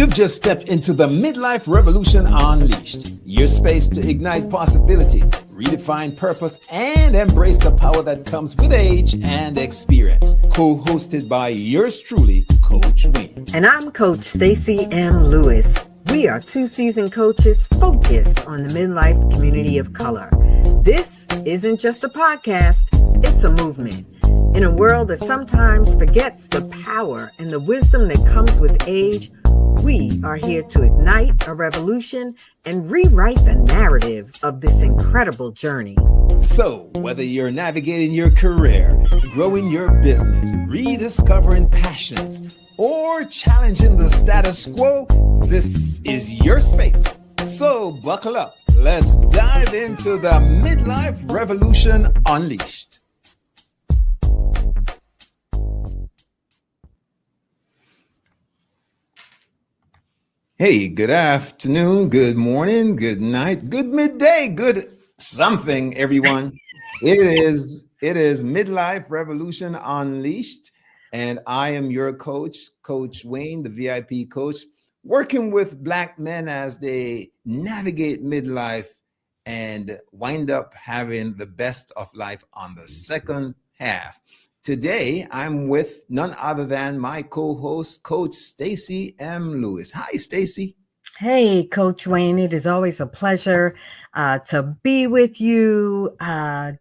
You've just stepped into the Midlife Revolution Unleashed, your space to ignite possibility, redefine purpose, and embrace the power that comes with age and experience. Co-hosted by yours truly, Coach Wayne. And I'm Coach Stacey M. Lewis. We are two seasoned coaches focused on the midlife community of color. This isn't just a podcast, it's a movement. In a world that sometimes forgets the power and the wisdom that comes with age, we are here to ignite a revolution and rewrite the narrative of this incredible journey. So, whether you're navigating your career, growing your business, rediscovering passions, or challenging the status quo, this is your space. So, buckle up. Let's dive into the Midlife Revolution Unleashed. Hey, good afternoon, good morning, good night, good midday, good something, everyone. It is Midlife Revolution Unleashed, and I am your coach, Coach Wayne, the VIP coach, working with Black men as they navigate midlife and wind up having the best of life on the second half. Today, I'm with none other than my co-host, Coach Stacey M. Lewis. Hi, Stacey. Hey, Coach Wayne. It is always a pleasure to be with you.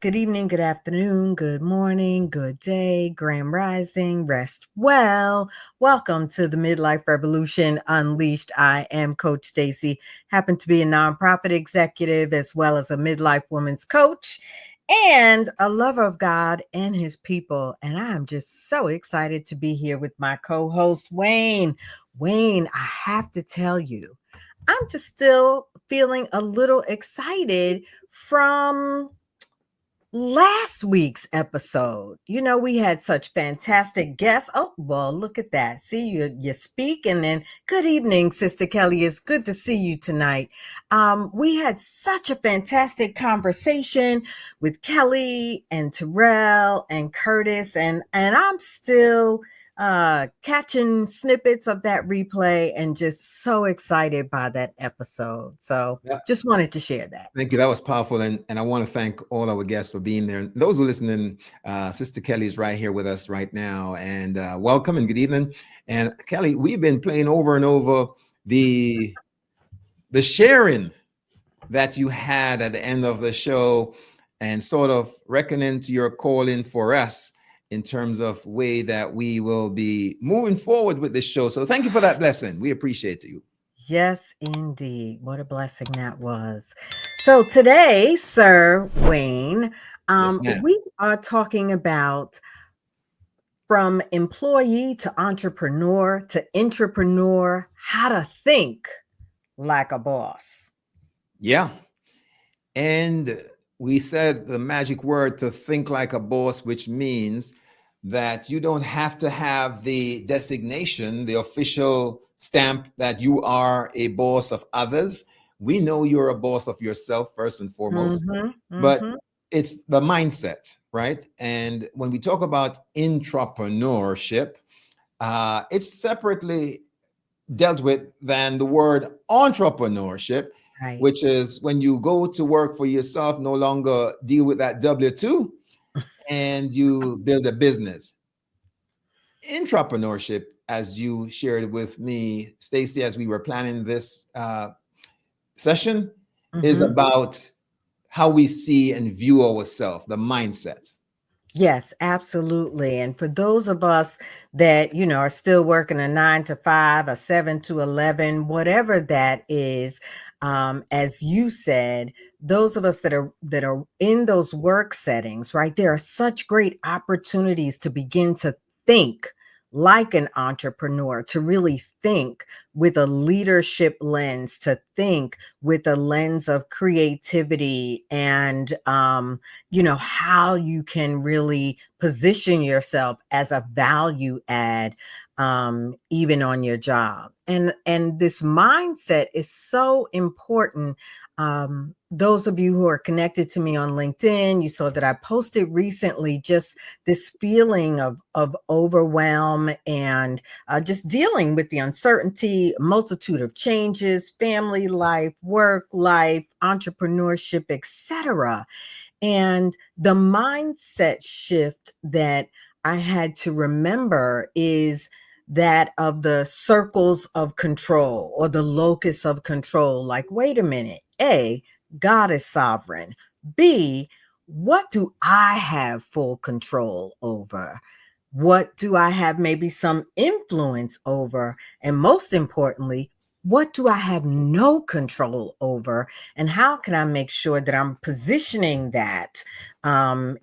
Good evening, good afternoon, good morning, good day, grand rising, rest well. Welcome to the Midlife Revolution Unleashed. I am Coach Stacey, happen to be a nonprofit executive as well as a midlife woman's coach and a lover of God and his people. And I'm just so excited to be here with my co-host, Wayne. Wayne, I have to tell you, I'm just still feeling a little excited from last week's episode. You know, we had such fantastic guests. Oh, well, look at that. See, you speak, and then good evening, Sister Kelly. It's good to see you tonight. We had such a fantastic conversation with Kelly and Terrell and Curtis, and I'm still catching snippets of that replay and just so excited by that episode. So just wanted to share that. Thank you. That was powerful. And I want to thank all our guests for being there. And those who are listening, Sister Kelly's right here with us right now. And welcome and good evening. And Kelly, we've been playing over and over the sharing that you had at the end of the show and sort of reckoning to your calling for us in terms of way that we will be moving forward with this show. So thank you for that blessing. We appreciate you. Yes, indeed. What a blessing that was. So today, Sir Wayne, we are talking about from employee to entrepreneur to intrapreneur, how to think like a boss. Yeah. And we said the magic word to think like a boss, which means that you don't have to have the designation, the official stamp that you are a boss of others. We know you're a boss of yourself first and foremost, but it's the mindset, right? And when we talk about intrapreneurship, it's separately dealt with than the word entrepreneurship, right, which is when you go to work for yourself, no longer deal with that W-2 and you build a business. Intrapreneurship, as you shared with me, Stacey, as we were planning this session, is about how we see and view ourselves, the mindset. Yes, absolutely. And for those of us that, you know, are still working a 9 to 5, a 7 to 11, whatever that is, as you said, those of us that are in those work settings, right? There are such great opportunities to begin to think like an entrepreneur, to really think with a leadership lens, to think with a lens of creativity and, you know, how you can really position yourself as a value add, even on your job. And this mindset is so important Those of you who are connected to me on LinkedIn, you saw that I posted recently just this feeling of overwhelm and just dealing with the uncertainty, multitude of changes, family life, work life, entrepreneurship, etc. And the mindset shift that I had to remember is that of the circles of control or the locus of control. Like, wait a minute. A, God is sovereign. B, what do I have full control over? What do I have maybe some influence over? And most importantly, what do I have no control over? And how can I make sure that I'm positioning that in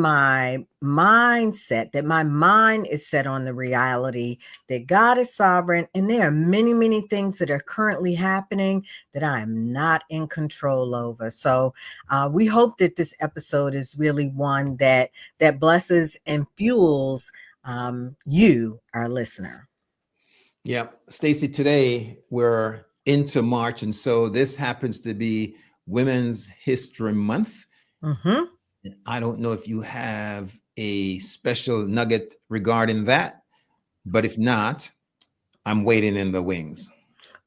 my mindset, that my mind is set on the reality that God is sovereign, and there are many, many things that are currently happening that I am not in control over. So we hope that this episode is really one that blesses and fuels you, our listener. Yeah, Stacy, today we're into March, and so this happens to be Women's History Month. Mm-hmm. I don't know if you have a special nugget regarding that, but if not, I'm waiting in the wings.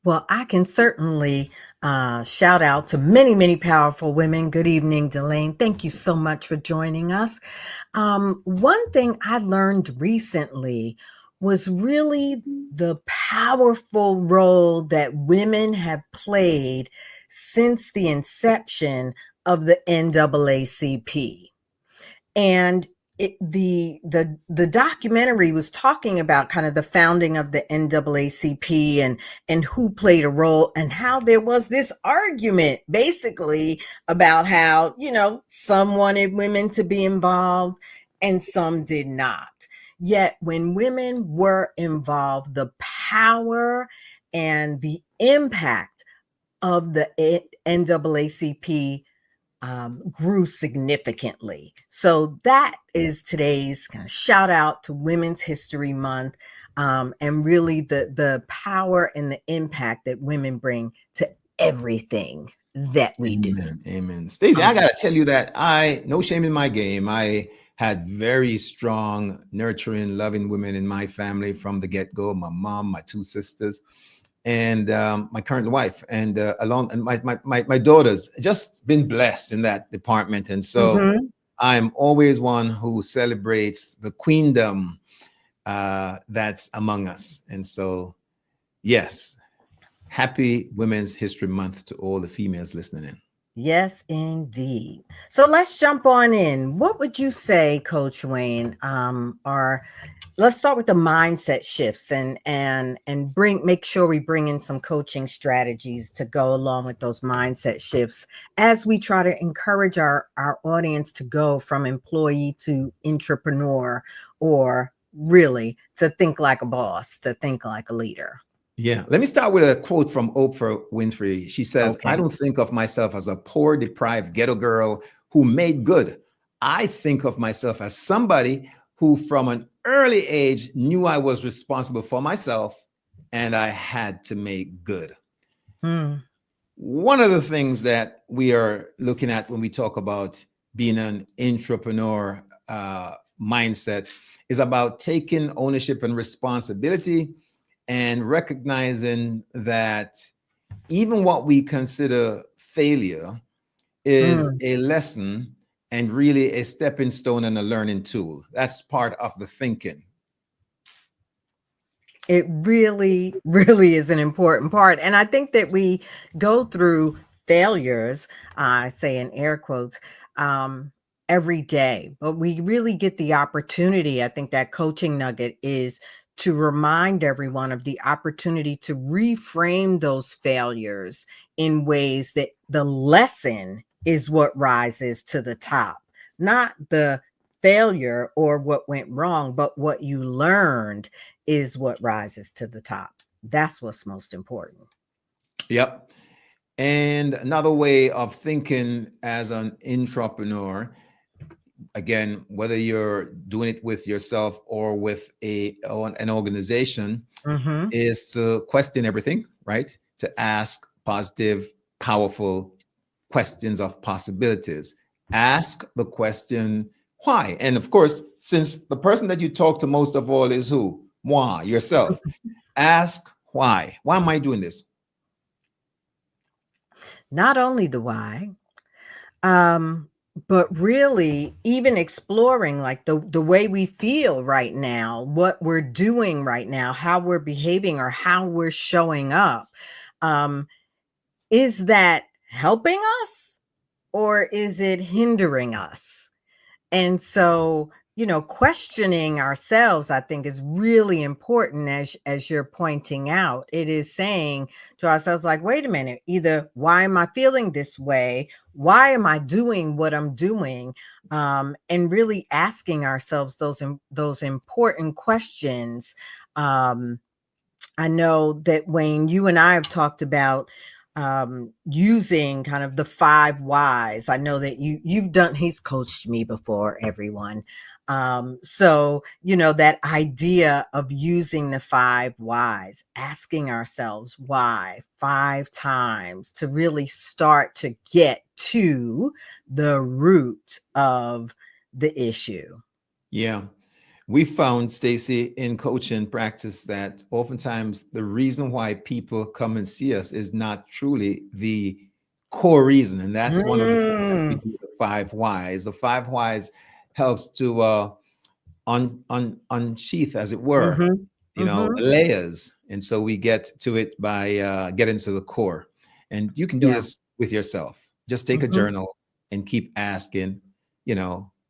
Well, I can certainly shout out to many, many powerful women. Good evening, Delane. Thank you so much for joining us. One thing I learned recently was really the powerful role that women have played since the inception of the NAACP. And the documentary was talking about kind of the founding of the NAACP and who played a role, and how there was this argument basically about how, some wanted women to be involved and some did not. Yet when women were involved, the power and the impact of the NAACP grew significantly. So that is today's kind of shout out to Women's History Month, and really the power and the impact that women bring to everything that we do. Amen. Amen. Stacey, I gotta tell you that no shame in my game. I had very strong, nurturing, loving women in my family from the get-go. My mom, my two sisters, and my current wife, and along and my daughters. Just been blessed in that department, and so Mhm. I'm always one who celebrates the queendom that's among us. And so, yes, happy Women's History Month to all the females listening in. Yes, indeed. So let's jump on in. What would you say, Coach Wayne, are let's start with the mindset shifts and make sure we bring in some coaching strategies to go along with those mindset shifts as we try to encourage our audience to go from employee to intrapreneur, or really to think like a boss, to think like a leader. Yeah, let me start with a quote from Oprah Winfrey. She says, I Okay. don't think of myself as a poor, deprived ghetto girl who made good. I think of myself as somebody who, from an early age, knew I was responsible for myself and I had to make good. Hmm. One of the things that we are looking at when we talk about being an entrepreneur mindset is about taking ownership and responsibility and recognizing that even what we consider failure is Hmm. a lesson and really a stepping stone and a learning tool. That's part of the thinking. It really, really is an important part. And I think that we go through failures, I say in air quotes, um, every day, but we really get the opportunity. I think that coaching nugget is to remind everyone of the opportunity to reframe those failures in ways that the lesson is what rises to the top, not the failure or what went wrong, but what you learned is what rises to the top. That's what's most important. Yep. And another way of thinking as an entrepreneur, again, whether you're doing it with yourself or with an organization, Mm-hmm. is to question everything, right? To ask positive, powerful questions of possibilities. Ask the question, why? And of course, since the person that you talk to most of all is who? Moi, yourself. Ask why. Why am I doing this? Not only the why, um, but really even exploring like the way we feel right now, what we're doing right now, how we're behaving or how we're showing up. Um, is that helping us or is it hindering us? And so, questioning ourselves, I think, is really important as you're pointing out. It is saying to ourselves, like, wait a minute, either why am I feeling this way? Why am I doing what I'm doing? And really asking ourselves those important questions. Um, I know that Wayne, you and I have talked about using kind of the 5 whys. I know that you've done. He's coached me before, everyone. So that idea of using the 5 whys, asking ourselves why 5 times to really start to get to the root of the issue. Yeah. We found, Stacy, in coaching practice that oftentimes the reason why people come and see us is not truly the core reason. And that's one of the things that we Mm, do, the 5 whys. The 5 whys helps to unsheath, as it were, mhm, the mhm. layers. And so we get to it by getting to the core. And you can do Yeah. this with yourself. Just take a Mhm, journal and keep asking,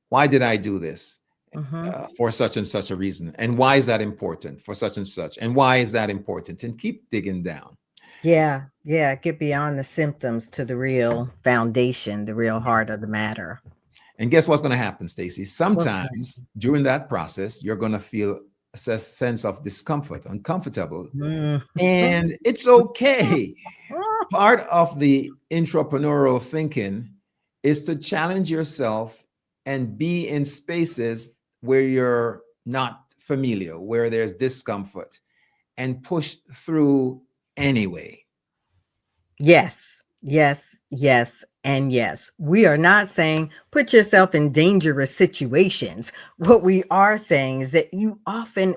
why did I do this? mhm. For such and such a reason. And why is that important for such and such? And why is that important? And keep digging down. Yeah, yeah, get beyond the symptoms to the real foundation, the real heart of the matter. And guess what's going to happen, Stacy? What's that? Sometimes during that process, you're going to feel a sense of discomfort, uncomfortable. Mm. And it's okay. Part of the intrapreneurial thinking is to challenge yourself and be in spaces where you're not familiar, where there's discomfort, and push through anyway. Yes, yes, yes, and yes. We are not saying put yourself in dangerous situations. What we are saying is that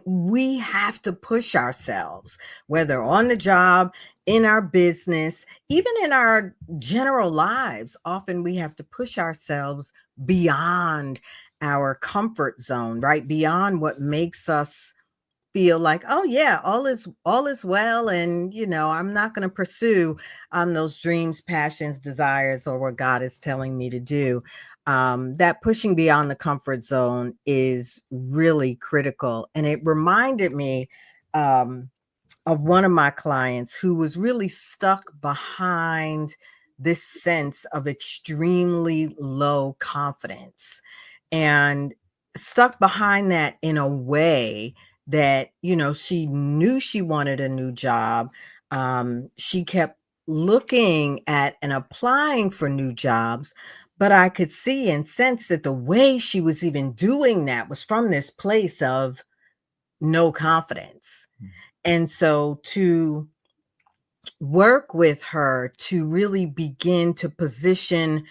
we have to push ourselves, whether on the job, in our business, even in our general lives. Often we have to push ourselves beyond our comfort zone, right? Beyond what makes us feel like, oh yeah, all is well, and I'm not going to pursue those dreams, passions, desires, or what God is telling me to do. That pushing beyond the comfort zone is really critical, and it reminded me um, of one of my clients who was really stuck behind this sense of extremely low confidence and stuck behind that in a way that she knew she wanted a new job. She kept looking at and applying for new jobs, but I could see and sense that the way she was even doing that was from this place of no confidence. And so to work with her to really begin to position,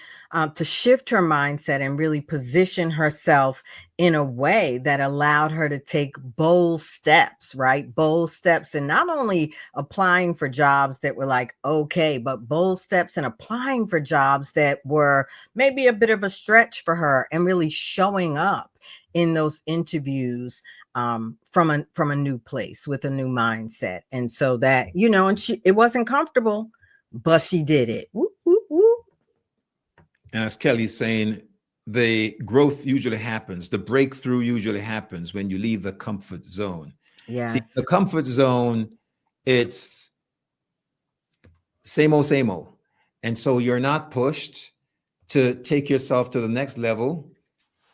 to shift her mindset and really position herself in a way that allowed her to take bold steps, right? Bold steps, and not only applying for jobs that were like, okay, but bold steps and applying for jobs that were maybe a bit of a stretch for her and really showing up in those interviews from a new place with a new mindset. And so that, and it wasn't comfortable, but she did it. Whoop, whoop, whoop. And as Kelly's saying, the growth usually happens, the breakthrough usually happens when you leave the comfort zone. See, the Yes. comfort zone, it's same old, same old. And so you're not pushed to take yourself to the next level,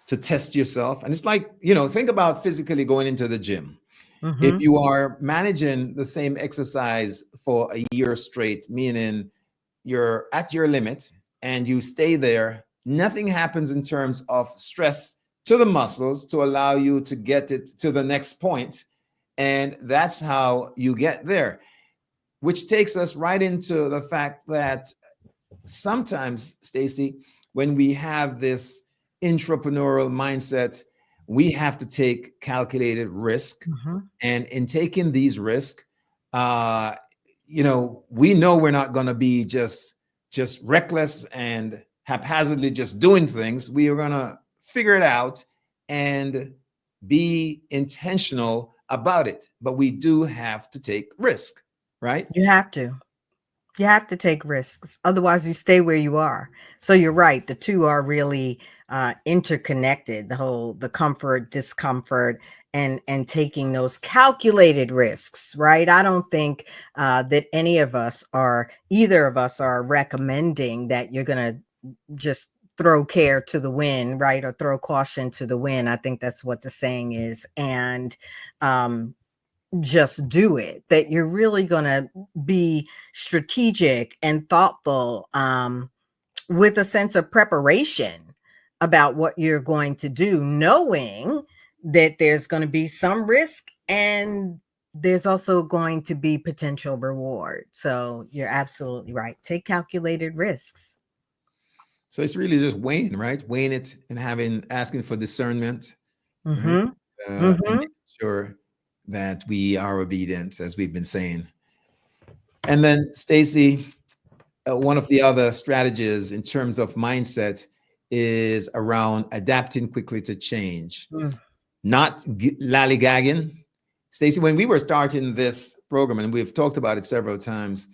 to test yourself. And it's like, think about physically going into the gym. If Mm-hmm. you are managing the same exercise for a year straight, meaning you're at your limit and you stay there, nothing happens in terms of stress to the muscles to allow you to get it to the next point. And that's how you get there, which takes us right into the fact that sometimes, Stacy, when we have this intrapreneurial mindset, we have to take calculated risk. Mhm. And in taking these risks, uh, we know we're not going to be just reckless and haphazardly just doing things. We are going to figure it out and be intentional about it. But we do have to take risk, right? You have to. You have to take risks. Otherwise, you stay where you are. So you're right. The two are really interconnected. The comfort, discomfort, and taking those calculated risks. Right. I don't think that either of us are recommending that you're going to just throw care to the wind, right, or throw caution to the wind. I think that's what the saying is, and um, just do it, that you're really going to be strategic and thoughtful, with a sense of preparation about what you're going to do, knowing that there's going to be some risk and there's also going to be potential reward. So you're absolutely right. Take calculated risks. So it's really just weighing, right? Weighing it and asking for discernment, right? Mm-hmm. And Mm-hmm. making sure that we are obedient, as we've been saying. And then, Stacy, one of the other strategies in terms of mindset is around adapting quickly to change, not lollygagging. Stacy, when we were starting this program, and we've talked about it several times,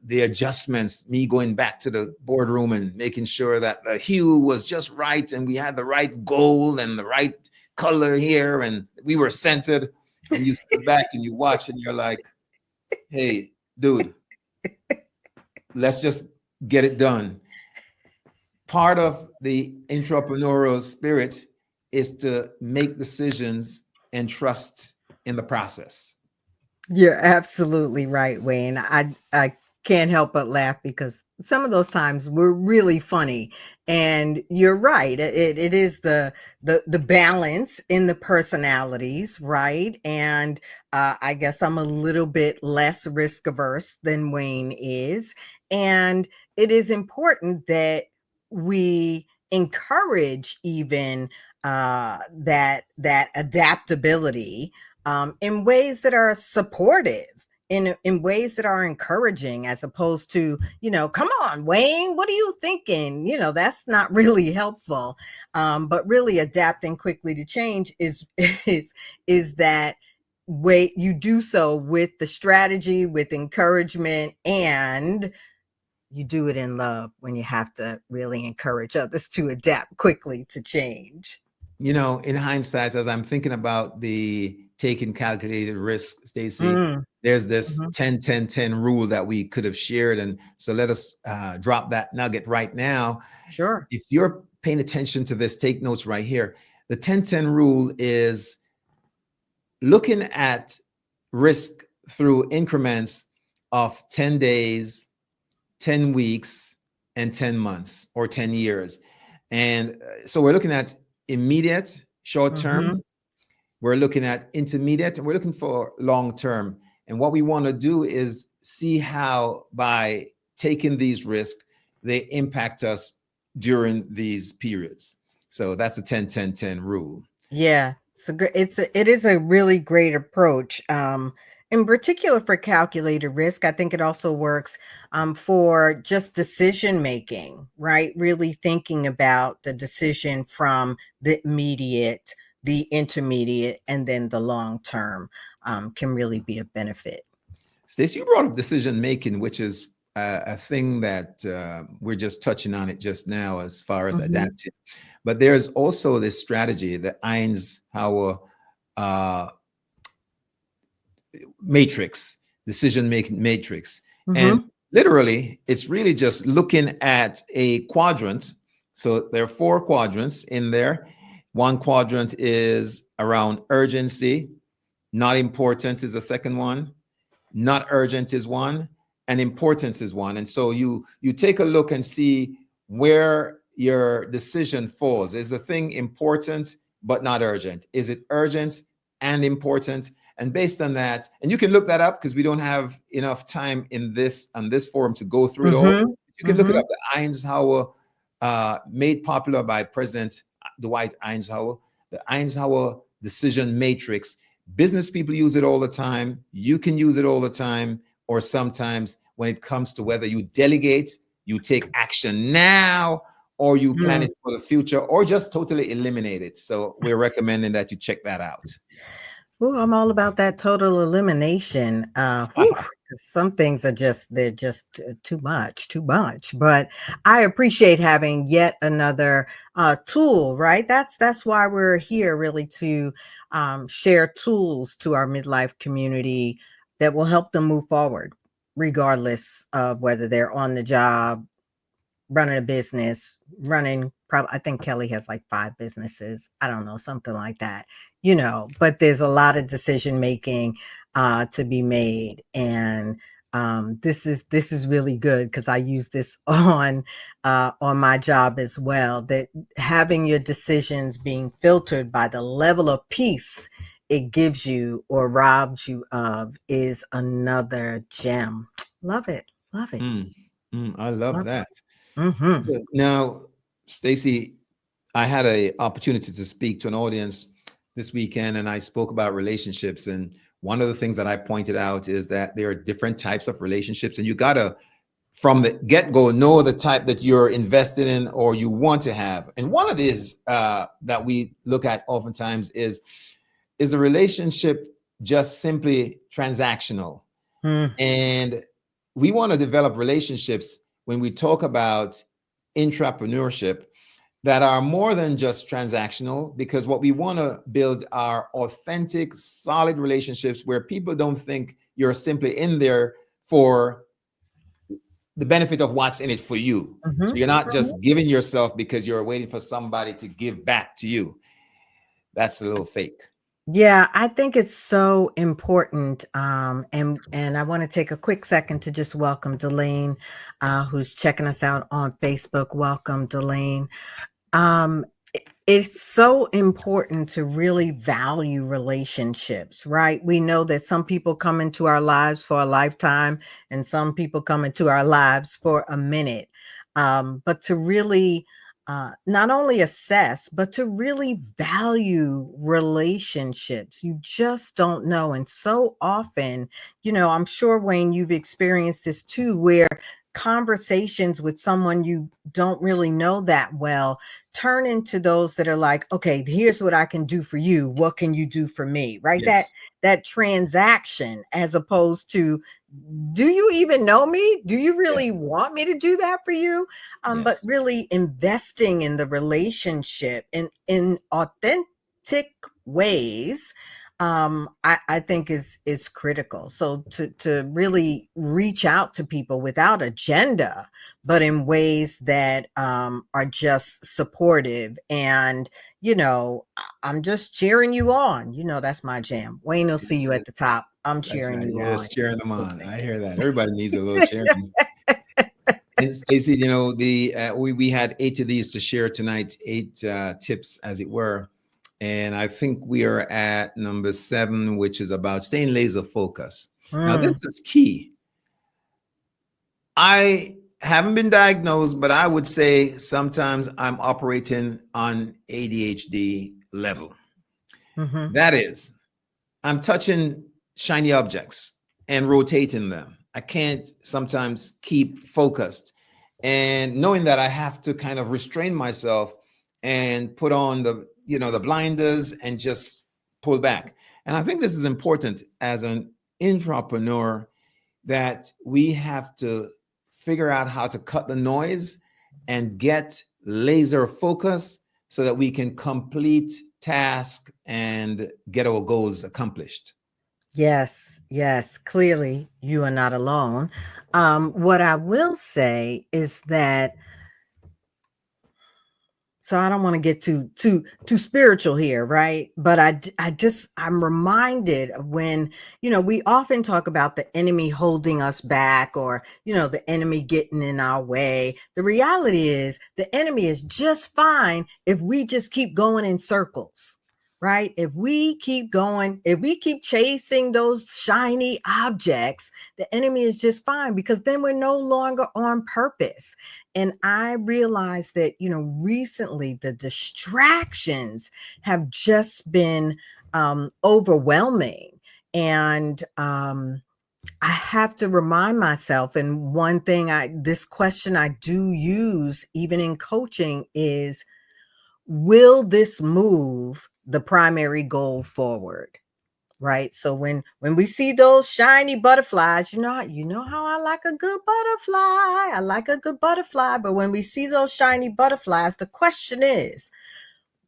the adjustments, me going back to the boardroom and making sure that the hue was just right and we had the right gold and the right color here and we were centered. And you sit back and you watch and you're like, hey, dude, let's just get it done. Part of the entrepreneurial spirit is to make decisions and trust in the process. You're absolutely right, Wayne. I can't help but laugh because some of those times were really funny. And you're right. It is the balance in the personalities, right? And I guess I'm a little bit less risk averse than Wayne is. And it is important that we encourage even that adaptability, in ways that are supportive, in ways that are encouraging, as opposed to, come on, Wayne, what are you thinking? That's not really helpful. But really adapting quickly to change is that way you do so with the strategy, with encouragement, and you do it in love when you have to really encourage others to adapt quickly to change. In hindsight, as I'm thinking about the taking calculated risk, Stacy, Mm, there's this mhm. 10-10-10 rule that we could have shared. And so let us drop that nugget right now. Sure. If you're paying attention to this, take notes right here. The 10-10 rule is looking at risk through increments of 10 days, 10 weeks, and 10 months or 10 years. And so we're looking at immediate, short term, Mhm. we're looking at intermediate, and we're looking for long term. And what we want to do is see how, by taking these risks, they impact us during these periods. So that's the 10-10-10 rule. Yeah, it is a really great approach. In particular for calculated risk, I think it also works for just decision making, right? Really thinking about the decision from the immediate, the intermediate, and then the long term, can really be a benefit. Stacey, you brought up decision making, which is a thing that we're just touching on it just now as far as Hmm. adapting. But there's also this strategy, the Eisenhower uh, matrix, decision making matrix. And Hmm. literally, it's really just looking at a quadrant. So there are four quadrants in there. One quadrant is around urgency, not importance is the second one, not urgent is one, and importance is one. And so you take a look and see where your decision falls. Is the thing important but not urgent? Is it urgent and important? And based on that, and you can look that up because we don't have enough time in this on this forum to go through it all. Hmm. You can look it Mm-hmm. up. The Eisenhower, made popular by President Dwight Eisenhower, the Eisenhower decision matrix. Business people use it all the time. You can use it all the time. Or sometimes when it comes to whether you delegate, you take action now, or you plan it for the future, or just totally eliminate it. So we're recommending that you check that out. Ooh, I'm all about that total elimination. Whew, 'cause some things are just they're just too much, too much. But I appreciate having yet another tool, right? That's why we're here, really, to share tools to our midlife community that will help them move forward, regardless of whether they're on the job, running a business, running probably I think Kelly has like 5 businesses. I don't know, something like that. But there's a lot of decision making to be made. And this is really good because I use this on my job as well. That having your decisions being filtered by the level of peace it gives you or robs you of is another gem. Love it. Love it. Mm, I love Love that. it. Mm-hmm. So now, Stacy, I had a opportunity to speak to an audience this weekend, and I spoke about relationships. And one of the things that I pointed out is that there are different types of relationships, and you gotta, from the get-go, know the type that you're invested in or you want to have. And one of these that we look at oftentimes is a relationship just simply transactional. Mm, And we want to develop relationships when we talk about intrapreneurship that are more than just transactional, because what we want to build are authentic, solid relationships where people don't think you're simply in there for the benefit of what's in it for you. So mhm. you're not just giving yourself because you're waiting for somebody to give back to you. That's a little fake. Yeah, I think it's so important. And I want to take a quick second to just welcome Delane, who's checking us out on Facebook. Welcome, Delane. Um, it's so important to really value relationships, right? We know that some people come into our lives for a lifetime and some people come into our lives for a minute. But to really not only assess, but to really value relationships. You just don't know. And so often, I'm sure, Wayne, you've experienced this too, where conversations with someone you don't really know that well turn into those that are like, okay, here's what I can do for you. What can you do for me? Right? That Yes. that transaction, as opposed to, do you even know me? Do you Yeah. really want me to do that for you? But Yes. really investing in the relationship in authentic ways, I think is critical. So to really reach out to people without agenda, but in ways that are just supportive. And I'm just cheering you on. That's my jam. Wayne will see you at the top. I'm That's cheering right. you on. Yes, cheering them We'll on. see. I hear that. Everybody needs a little cheering. And Stacey, the we had 8 of these to share tonight, 8 tips, as it were. And I think we are at number 7, which is about staying laser focused. Now, this Mm, is key. I haven't been diagnosed, but I would say sometimes I'm operating on ADHD level. mhm. That is, I'm touching shiny objects and rotating them. I can't sometimes keep focused. And knowing that I have to kind of restrain myself and put on the blinders and just pull back. And I think this is important as an intrapreneur, that we have to figure out how to cut the noise and get laser focus so that we can complete tasks and get our goals accomplished. Yes, yes. Clearly, you are not alone. What I will say is that, so I don't want to get too spiritual here, right? But I'm reminded of when, we often talk about the enemy holding us back, or the enemy getting in our way. The reality is the enemy is just fine if we just keep going in circles. right? If we keep going, if we keep chasing those shiny objects, the enemy is just fine, because then we're no longer on purpose. And I realized that, recently the distractions have just been overwhelming. And I have to remind myself, and one thing this question I do use even in coaching is, will this move the primary goal forward? Right. So when we see those shiny butterflies, you know how I like a good butterfly. I like a good butterfly. But when we see those shiny butterflies, the question is,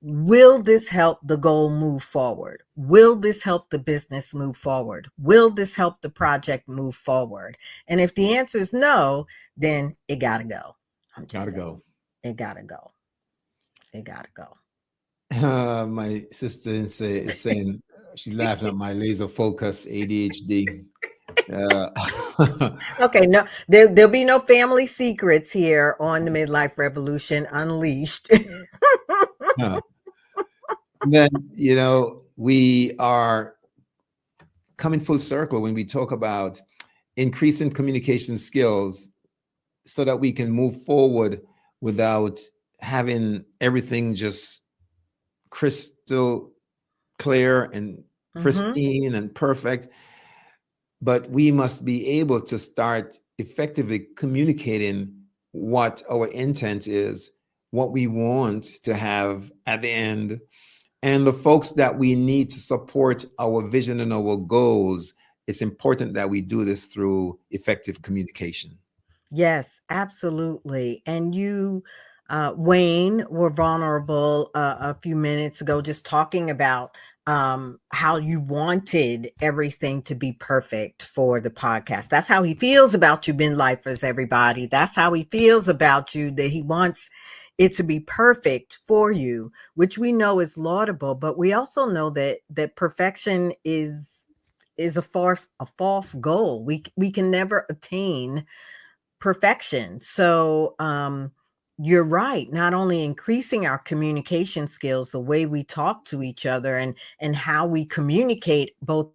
will this help the goal move forward? Will this help the business move forward? Will this help the project move forward? And if the answer is no, then it gotta go. I'm just Gotta saying, go. it gotta go. It gotta go. My sister is saying she's laughing at my laser focus ADHD. Uh, Okay, no, there'll be no family secrets here on the Midlife Revolution Unleashed. then we are coming full circle when we talk about increasing communication skills so that we can move forward without having everything just crystal clear and Hmm. pristine and perfect. But we must be able to start effectively communicating what our intent is, what we want to have at the end, and the folks that we need to support our vision and our goals. It's important that we do this through effective communication. Yes, absolutely. And you, Wayne, were vulnerable a few minutes ago, just talking about how you wanted everything to be perfect for the podcast. That's how he feels about you, Ben Lifers, everybody. That's how he feels about you, that he wants it to be perfect for you, which we know is laudable, but we also know that perfection is a false goal. We can never attain perfection. So you're right. Not only increasing our communication skills, the way we talk to each other, and how we communicate both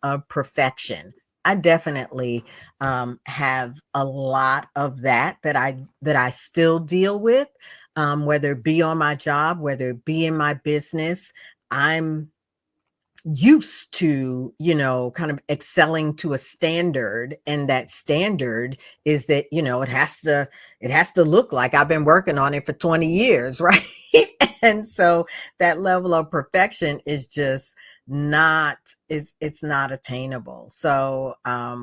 of perfection. I definitely have a lot of that I still deal with, whether it be on my job, whether it be in my business. I'm used to, kind of excelling to a standard, and that standard is that, it has to look like I've been working on it for 20 years, right? And so that level of perfection is just not it's not attainable. So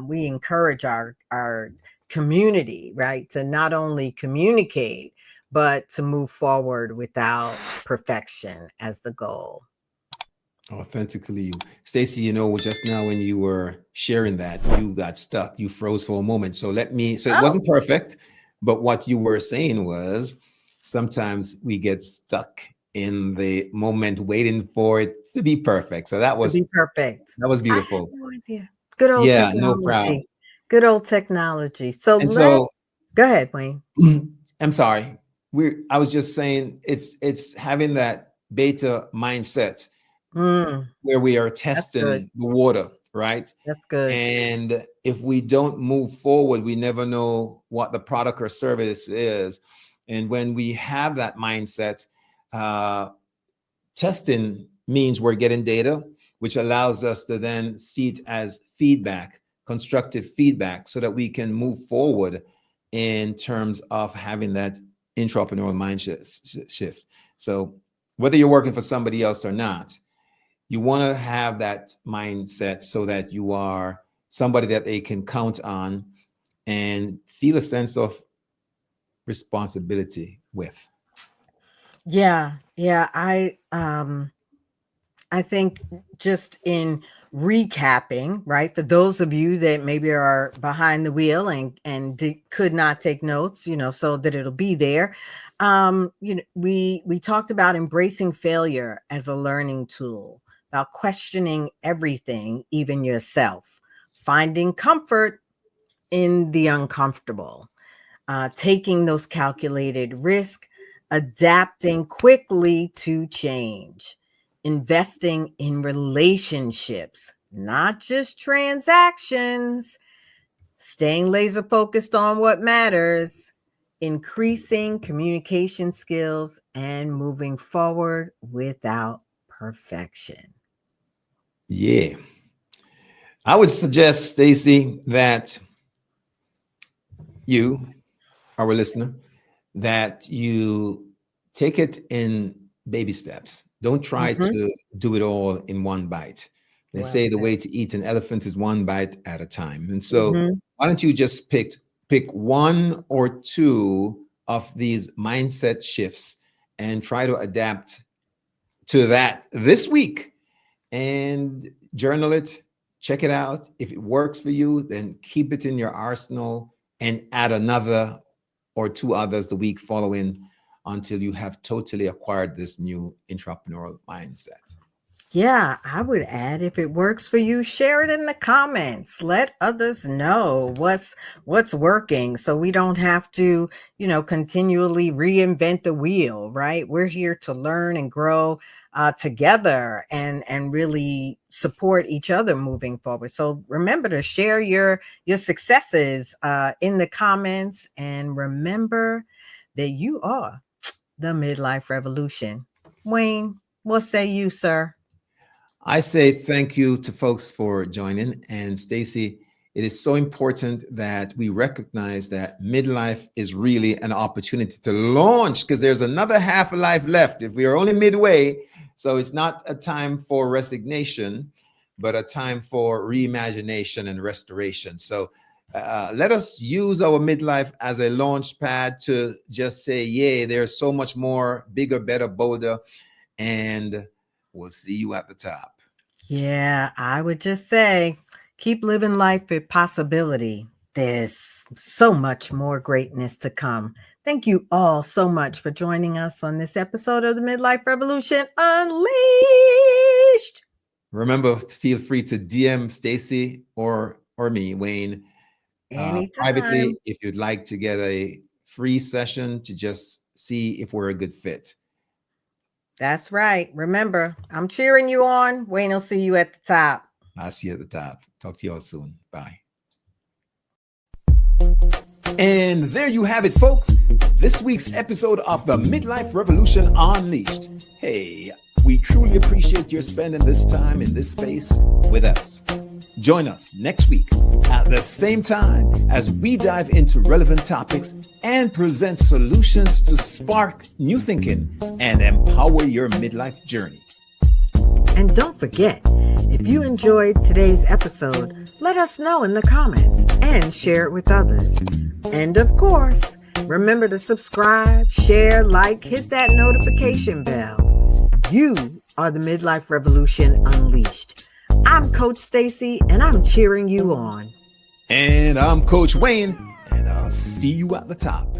we encourage our community, right, to not only communicate, but to move forward without perfection as the goal. Authentically you. Stacy, just now when you were sharing that, you got stuck. You froze for a moment. So it Oh, wasn't perfect, but what you were saying was sometimes we get stuck in the moment waiting for it to be perfect. So that to was be perfect. that was I had beautiful. no idea. Good old Yeah, no problem. technology. Good old technology. So And so go ahead, Wayne. I'm sorry. I was just saying it's having that beta mindset Mm, where we are that's good. testing the water, right? That's good. And if we don't move forward, we never know what the product or service is. And when we have that mindset, uh, testing means we're getting data, which allows us to then see it as feedback, constructive feedback, so that we can move forward in terms of having that intrapreneurial mind shift. So whether you're working for somebody else or not, you want to have that mindset so that you are somebody that they can count on and feel a sense of responsibility with. Yeah. Yeah. I think, just in recapping, right, for those of you that maybe are behind the wheel and could not take notes, so that it'll be there. We talked about embracing failure as a learning tool, about questioning everything, even yourself, finding comfort in the uncomfortable, taking those calculated risks, adapting quickly to change, investing in relationships, not just transactions, staying laser focused on what matters, increasing communication skills, and moving forward without perfection. Yeah. I would suggest, Stacy, that you, our listener, that you take it in baby steps. Don't try Mhm. to do it all in one bite. They Well say the said. way to eat an elephant is one bite at a time. And so Mhm. why don't you just pick one or two of these mindset shifts and try to adapt to that this week and journal it, check it out. If it works for you, then keep it in your arsenal and add another or two others the week following until you have totally acquired this new intrapreneurial mindset. Yeah, I would add, if it works for you, share it in the comments. Let others know what's working, so we don't have to, continually reinvent the wheel, right? We're here to learn and grow together, and really support each other moving forward. So remember to share your successes in the comments, and remember that you are the midlife revolution. Wayne, what say you, sir? I say thank you to folks for joining. And Stacy, it is so important that we recognize that midlife is really an opportunity to launch, because there's another half a life left. If we are only midway, so it's not a time for resignation, but a time for reimagination and restoration. So let us use our midlife as a launch pad to just say, yeah, there's so much more, bigger, better, bolder, and we'll see you at the top. Yeah, I would just say keep living life with possibility. There's so much more greatness to come. Thank you all so much for joining us on this episode of the Midlife Revolution Unleashed. Remember, feel free to DM Stacy or me, Wayne, Anytime. privately if you'd like to get a free session to just see if we're a good fit. That's right. Remember, I'm cheering you on. Wayne will see you at the top. I'll see you at the top. Talk to you all soon. Bye. And there you have it, folks. This week's episode of the Midlife Revolution Unleashed. Hey, we truly appreciate your spending this time in this space with us. Join us next week at the same time as we dive into relevant topics and present solutions to spark new thinking and empower your midlife journey. And don't forget, if you enjoyed today's episode, let us know in the comments and share it with others. And of course, remember to subscribe, share, like, hit that notification bell. You are the Midlife Revolution Unleashed. I'm Coach Stacy, and I'm cheering you on. And I'm Coach Wayne, and I'll see you at the top.